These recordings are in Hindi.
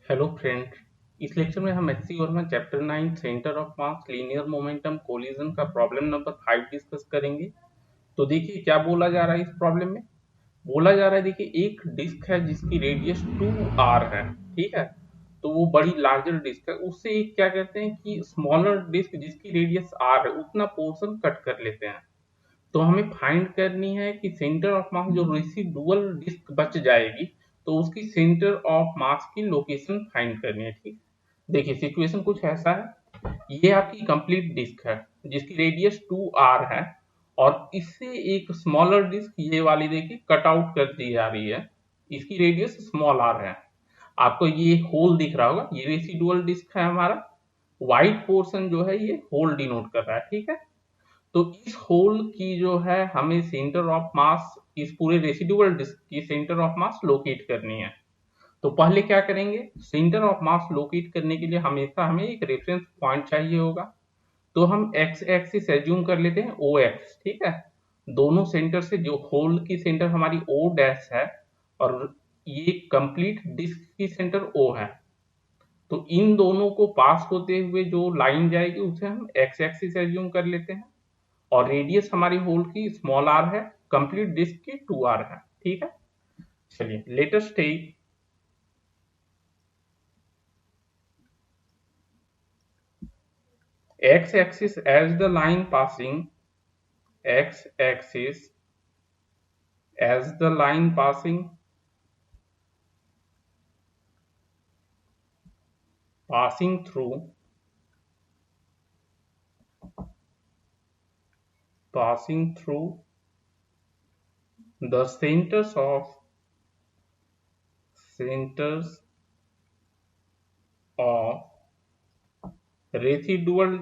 Hello friend. इस लेक्चर में हम HC Verma chapter 9 centre of mass linear momentum collision का प्रॉब्लम नंबर 5 डिस्कस करेंगे। तो देखिए क्या बोला जा रहा है इस प्रॉब्लम में। बोला जा रहा है, देखिए एक डिस्क है जिसकी रेडियस 2r है, ठीक है। तो वो बड़ी लार्जर डिस्क है, उससे एक क्या कहते हैं कि स्मॉलर डिस्क जिसकी रेडियस r है उतना पोर्शन कट कर लेते हैं। तो हमें फाइंड करनी है कि सेंटर ऑफ मास जो रेसिडुअल डिस्क बच जाएगी तो उसकी सेंटर ऑफ मास की लोकेशन फाइंड करनी है, ठीक। देखिए सिचुएशन कुछ ऐसा है, ये आपकी कंप्लीट डिस्क है जिसकी रेडियस 2r है और इससे एक स्मॉलर डिस्क ये वाली देखिए कट आउट कर दी जा रही है, इसकी रेडियस स्मॉल r है। आपको ये होल दिख रहा होगा, ये रेसिडुअल डिस्क है हमारा। व्हाइट पोर्शन जो है ये होल डिनोट कर रहा है, ठीक है। तो इस होल की जो है हमें सेंटर ऑफ मास, इस पूरे रेसिडुअल डिस्क की सेंटर ऑफ मास लोकेट करनी है। तो पहले क्या करेंगे, सेंटर ऑफ मास लोकेट करने के लिए हमेशा हमें एक रेफरेंस पॉइंट चाहिए होगा। तो हम एक्स एक्सिस एज्यूम कर लेते हैं ओ एक्स, ठीक है। दोनों सेंटर से जो होल की सेंटर हमारी ओ डैश है और ये कंप्लीट डिस्क की सेंटर ओ है, तो इन दोनों को पास होते हुए जो लाइन जाएगी उसे हम एक्स एक्सिस एज्यूम कर लेते हैं। और रेडियस हमारी होल की स्मॉल आर है, कंप्लीट डिस्क की 2r है, ठीक है। चलिए let us take x axis as the line passing, x axis as the line passing through the centers of residual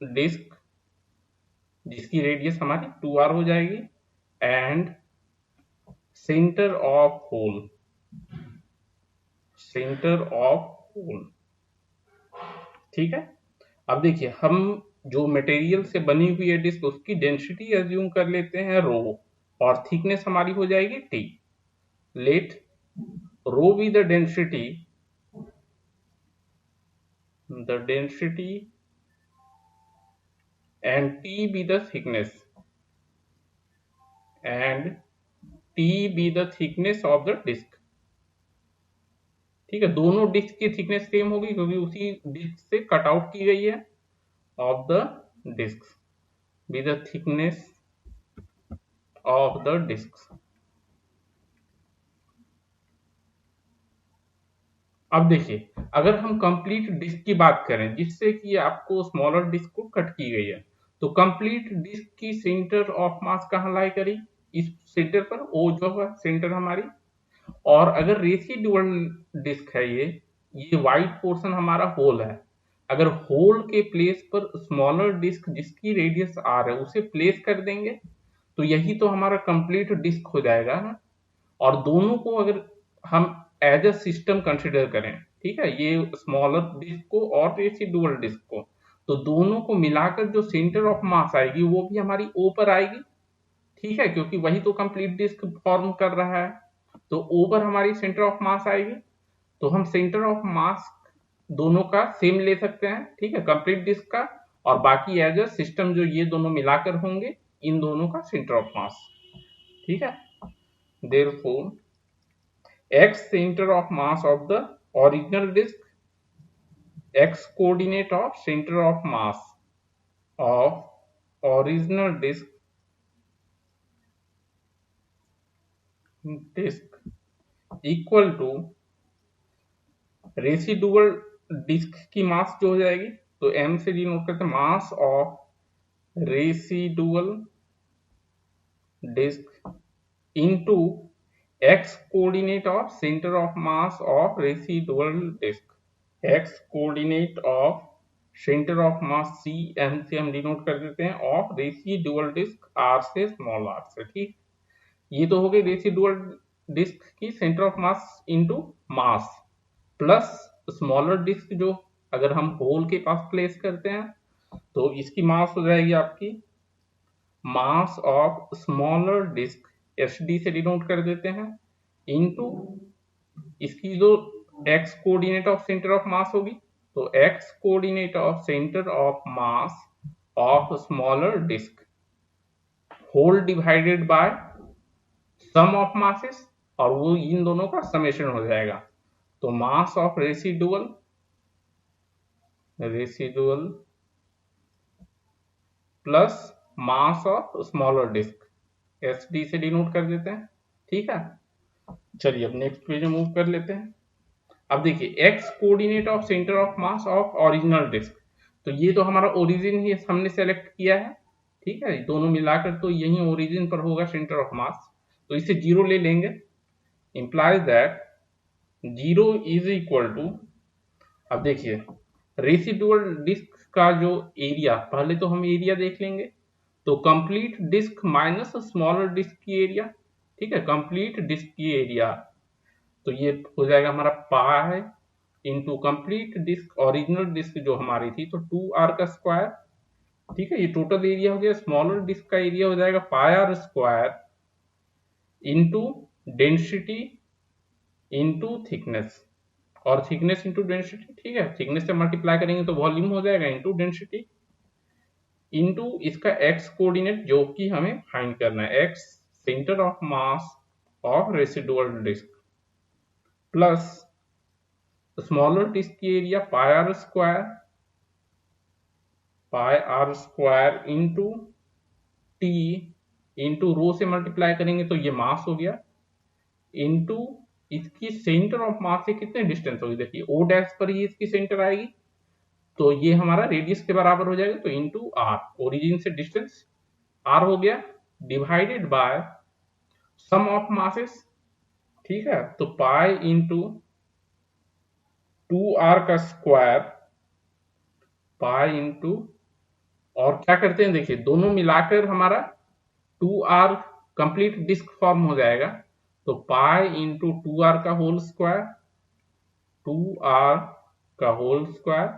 disk जिसकी रेडियस हमारी 2r हो जाएगी एंड सेंटर ऑफ होल ठीक है। अब देखिए हम जो मटेरियल से बनी हुई है डिस्क उसकी डेंसिटी एज्यूम कर लेते हैं रो और थिकनेस हमारी हो जाएगी t. Let rho be the density and t be the thickness of the disk, ठीक है। दोनों डिस्क की थिकनेस सेम होगी क्योंकि उसी डिस्क से कट आउट की गई है। Of the disk be the thickness of the disk. अब देखिए अगर हम कंप्लीट डिस्क की बात करें जिससे कि आपको स्मॉलर डिस्क को कट की गई है, तो कंप्लीट डिस्क की सेंटर ऑफ मास कहाँ लाई करी, इस सेंटर पर, ओ जो है सेंटर हमारी। और अगर रेसिडुअल डिस्क है ये वाइट पोर्शन हमारा होल है। अगर होल के प्लेस पर स्मॉलर डिस्क जिसकी रेडियस आर है उसे प्लेस कर देंगे तो यही तो हमारा कंप्लीट डिस्क हो जाएगा ना। और दोनों को अगर हम एज अ सिस्टम कंसिडर करें, ठीक है, ये स्मॉलर डिस्क को और रेसिडुअल डिस्क को, तो दोनों को मिलाकर जो सेंटर ऑफ मास आएगी वो भी हमारी ओ पर आएगी, ठीक है, क्योंकि वही तो कंप्लीट डिस्क फॉर्म कर रहा है। तो ओ पर हमारी सेंटर ऑफ मास आएगी। तो हम सेंटर ऑफ मास दोनों का सेम ले सकते हैं, ठीक है, कंप्लीट डिस्क का और बाकी एज अ सिस्टम जो ये दोनों मिलाकर होंगे इन दोनों का सेंटर ऑफ मास, ठीक है। Therefore x center of mass of the original disk, x coordinate of center of mass of original disk equal to residual disk की मास जो हो जाएगी, तो m से डिनोट करते हैं mass of residual disk into x coordinate of centre of mass of residual disk, x coordinate of centre of mass C M से हम डिनोट कर देते हैं ऑफ रेसिडुअल डिस्क आर से स्मॉल आर से, ठीक। ये तो हो गई रेसिडुअल डिस्क की centre of mass into mass plus smaller disk जो अगर हम होल के पास प्लेस करते हैं तो इसकी मास हो जाएगी आपकी mass of smaller disk S D से डिनोट कर देते हैं इंटू इसकी जो x coordinate of centre of mass होगी, तो x coordinate of centre of mass of smaller disk whole divided by sum of masses, और वो इन दोनों का समेशन हो जाएगा। तो mass of residual plus mass of smaller disk, S D से डिनोट कर देते हैं। ठीक है, चलिए अब नेक्स्ट पेज में मूव कर लेते हैं। अब देखिए x coordinate of centre of mass of original disk, तो ये तो हमारा ओरिजिन ही हमने सेलेक्ट किया है। ठीक है, दोनों मिलाकर तो यही ओरिजिन पर होगा सेंटर ऑफ मास, तो इसे जीरो ले लेंगे। Implies that zero is equal to, अब देखिए रेसिडुअल डिस्क का जो एरिया, पहले तो हम एरिया देख लेंगे, तो complete disk minus smaller disc की एरिया। ठीक है, कंप्लीट डिस्क की एरिया, तो ये हो जाएगा हमारा pi into complete disk original disk जो हमारी थी, तो 2r का स्क्वायर। ठीक है, ये टोटल एरिया हो गया। स्मॉलर डिस्क का एरिया हो जाएगा pi r square into density into thickness, और थिकनेस इंटू डेंसिटी। ठीक है, थिकनेस से मल्टीप्लाई करेंगे तो वॉल्यूम हो जाएगा इंटू डेंसिटी इंटू इसका एक्स कोऑर्डिनेट जो कि हमें फाइंड करना है, x centre of mass of residual disc plus smaller disc की area pi r square into t into rho से मल्टीप्लाई करेंगे तो ये मास हो गया, इंटू इसकी सेंटर ऑफ मास से कितने डिस्टेंस होगी, देखिए ओ डैश पर ही इसकी सेंटर आएगी, तो ये हमारा रेडियस के बराबर हो जाएगा, तो इंटू आर, ओरिजिन से डिस्टेंस आर हो गया, divided by sum of masses. ठीक है, तो पाई इंटू 2r का स्क्वायर, पाई इंटू, और क्या करते हैं देखिए दोनों मिलाकर हमारा 2r कंप्लीट डिस्क फॉर्म हो जाएगा, तो पाई इंटू 2r का होल स्क्वायर, 2r का whole square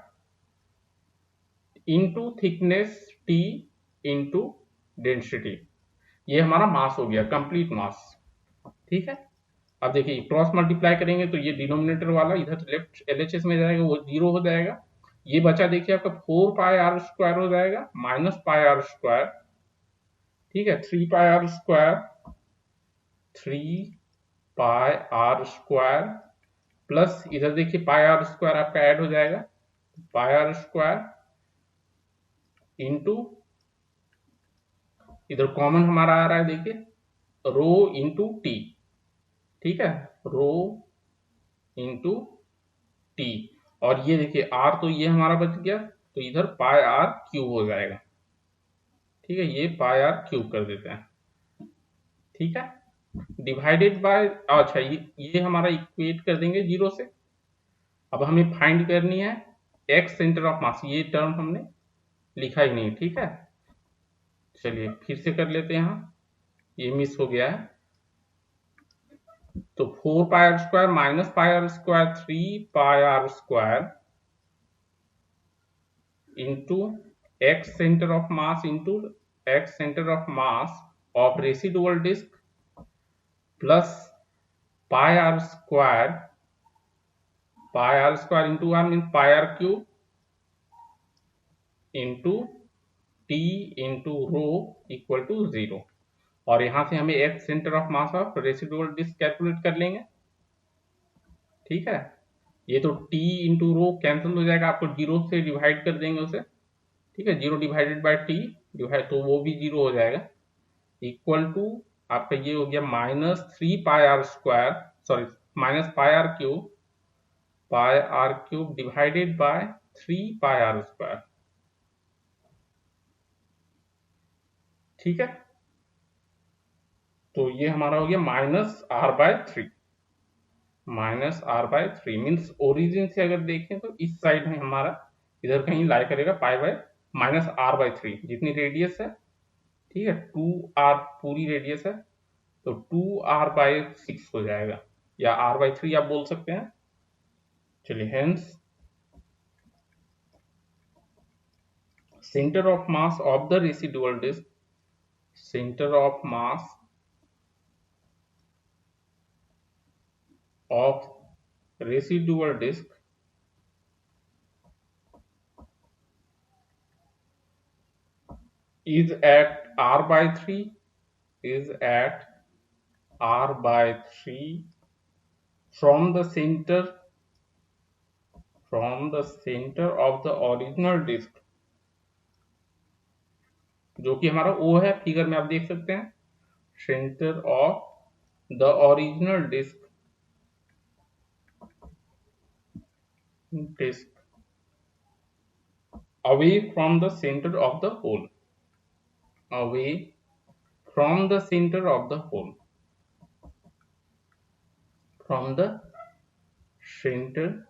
into thickness t into density, ये हमारा मास हो गया, कंप्लीट मास। ठीक है, अब देखिए क्रॉस मल्टीप्लाई करेंगे तो ये डिनोमिनेटर वाला इधर लेफ्ट एलएचएस में जाएगा, वो जीरो हो जाएगा। ये बचा देखिए आपका 4 पाई आर स्क्वायर हो जाएगा माइनस पाई आर स्क्वायर। ठीक है, 3 pi r square, 3 pi r square plus इधर देखिए पाई आर स्क्वायर आपका ऐड हो जाएगा, पाई आर स्क्वायर इंटू इधर कॉमन हमारा आ रहा है देखिए रो इंटू टी। ठीक है, रो इंटू टी, और ये देखिए आर तो ये हमारा बच गया, तो इधर पाई आर क्यूब हो जाएगा। ठीक है, ये पाई आर क्यूब कर देते हैं। ठीक है, डिवाइडेड बाय, अच्छा ये हमारा इक्वेट कर देंगे जीरो से। अब हमें फाइंड करनी है एक्स सेंटर ऑफ मास, ये टर्म हमने लिखा ही नहीं। ठीक है, चलिए फिर से कर लेते हैं, यहाँ ये मिस हो गया है, तो 4 pi r square minus pi r square 3 pi r square into x centre of mass into x centre of mass of residual disc plus pi r square into r mean pi r cube into t into rho equal to 0, और यहां से हमें x centre of mass of residual disc calculate कर लेंगे। ठीक है, ये तो टी इंटू रो कैंसिल हो जाएगा, आपको जीरो से डिवाइड कर देंगे उसे। ठीक है, zero divided by T divide, तो वो भी जीरो हो जाएगा, इक्वल टू आपका ये हो गया minus 3 pi r square, sorry minus pi r cube divided by 3 pi r square. ठीक है, तो ये हमारा हो गया -r/3 मीन्स ओरिजिन से अगर देखें तो इस साइड में हमारा इधर कहीं लाई करेगा पाई बाय -r/3 जितनी रेडियस है। ठीक है, 2r पूरी रेडियस है, तो 2r/6 हो जाएगा, या r/3 आप बोल सकते हैं। चलिए hence centre of mass of the residual disk, centre of mass of residual disk is at r by 3 is at r by 3 from the center of the original disk, जो कि हमारा O है, फिगर में आप देख सकते हैं, centre of the original disk away from the center of the hole, away from the center of the hole, from the center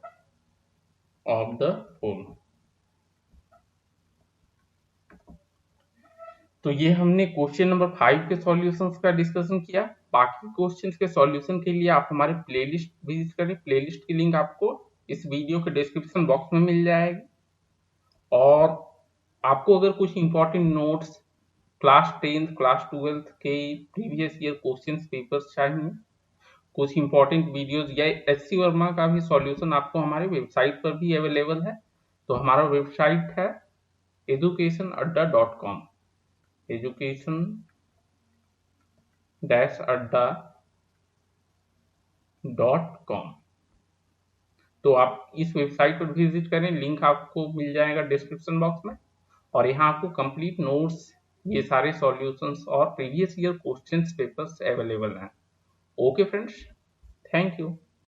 of the hole। तो ये हमने क्वेश्चन नंबर 5 के सॉल्यूशंस का डिस्कशन किया। बाकी क्वेश्चंस के सॉल्यूशन के लिए आप हमारे प्लेलिस्ट विजिट करें। प्लेलिस्ट की लिंक आपको इस वीडियो के डिस्क्रिप्शन बॉक्स में मिल जाएगी। और आपको अगर कुछ important notes class 10th class 12th के प्रीवियस ईयर क्वेश्चंस पेपर्स चाहिए, कुछ इंपॉर्टेंट वीडियोस या एचसी वर्मा का भी सॉल्यूशन आपको हमारे वेबसाइट पर भी अवेलेबल है। तो हमारा वेबसाइट है educationadda.com, education-adda.com। तो आप इस वेबसाइट पर विजिट करें, लिंक आपको मिल जाएगा डिस्क्रिप्शन बॉक्स में। और यहाँ आपको कंप्लीट नोट्स, ये सारे सॉल्यूशंस और previous year questions papers available हैं। Okay friends, thank you.